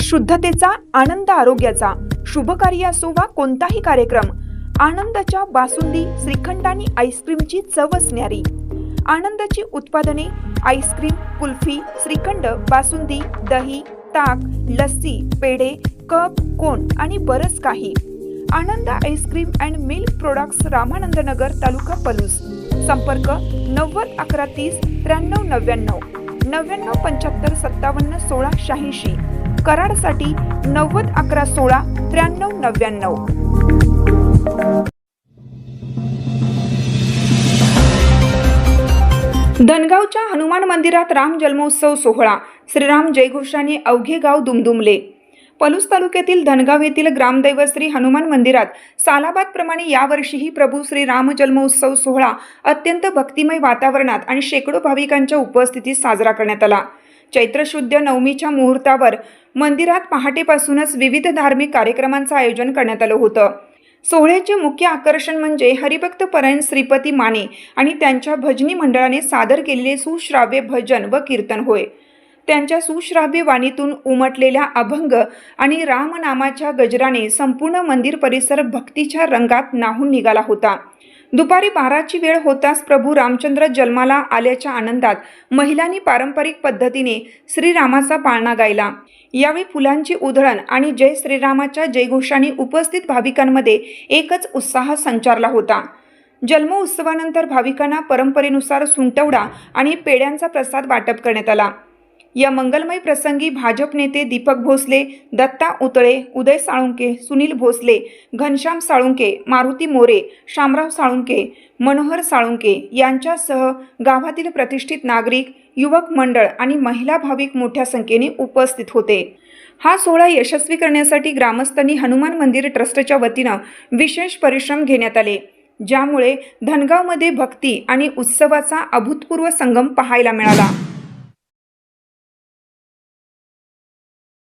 शुद्धतेचा, आनंद आरोग्याचा, शुभ कार्य असो वा कोणताही कार्यक्रम, आनंदाच्या बासुंदी, श्रीखंड आणि आईस्क्रीमची चव असणारी आनंदाची उत्पादने, आईस्क्रीम, कुल्फी, श्रीखंड, बासुंदी, दही, ताक, लस्सी, पेढे, कप, कोन आणि बरंच काही. Anand ice cream and milk products, Ramanand Nagar, taluka Palus. संपर्क 90 11 30 93 99 99 75 57 16 86. कराडसाठी 90 11 16 93 99. धनगावच्या हनुमान मंदिरात राम जन्मोत्सव सोहळा. श्रीराम जयघोषाने अवघे गाव दुमदुमले. पलूस तालुक्यातील धनगाव येथील ग्रामदैवत श्री हनुमान मंदिरात सालाबादप्रमाणे यावर्षीही प्रभू श्री राम जन्मोत्सव सोहळा अत्यंत भक्तिमय वातावरणात आणि शेकडो भाविकांच्या उपस्थितीत साजरा करण्यात आला. चैत्र शुद्ध नवमीच्या मुहूर्तावर मंदिरात पहाटेपासूनच विविध धार्मिक कार्यक्रमांचं आयोजन करण्यात आलं होतं. सोहळ्याचे मुख्य आकर्षण म्हणजे हरिभक्त परायण श्रीपती माने आणि त्यांच्या भजनी मंडळाने सादर केलेले सुश्राव्य भजन व कीर्तन होय. त्यांच्या सुश्राव्य वाणीतून उमटलेल्या अभंग आणि रामनामाच्या गजराने संपूर्ण मंदिर परिसर भक्तीच्या रंगात न्हाऊन निघाला होता. दुपारी 12ची वेळ होताच प्रभू रामचंद्र जन्माला आल्याच्या आनंदात महिलांनी पारंपरिक पद्धतीने श्रीरामाचा पाळणा गायला. यावेळी फुलांची उधळण आणि जय श्रीरामाच्या जयघोषाने उपस्थित भाविकांमध्ये एकच उत्साह संचारला होता. जन्मोत्सवानंतर भाविकांना परंपरेनुसार सुंटवडा आणि पेढ्यांचा प्रसाद वाटप करण्यात आला. या मंगलमय प्रसंगी भाजप नेते दीपक भोसले, दत्ता उतळे, उदय साळुंके, सुनील भोसले, घनश्याम साळुंके, मारुती मोरे, शामराव साळुंके, मनोहर साळुंके यांच्यासह गावातील प्रतिष्ठित नागरिक, युवक मंडळ आणि महिला भाविक मोठ्या संख्येने उपस्थित होते. हा सोहळा यशस्वी करण्यासाठी ग्रामस्थांनी हनुमान मंदिर ट्रस्टच्या वतीनं विशेष परिश्रम घेण्यात आले, ज्यामुळे धनगावमध्ये भक्ती आणि उत्सवाचा अभूतपूर्व संगम पाहायला मिळाला.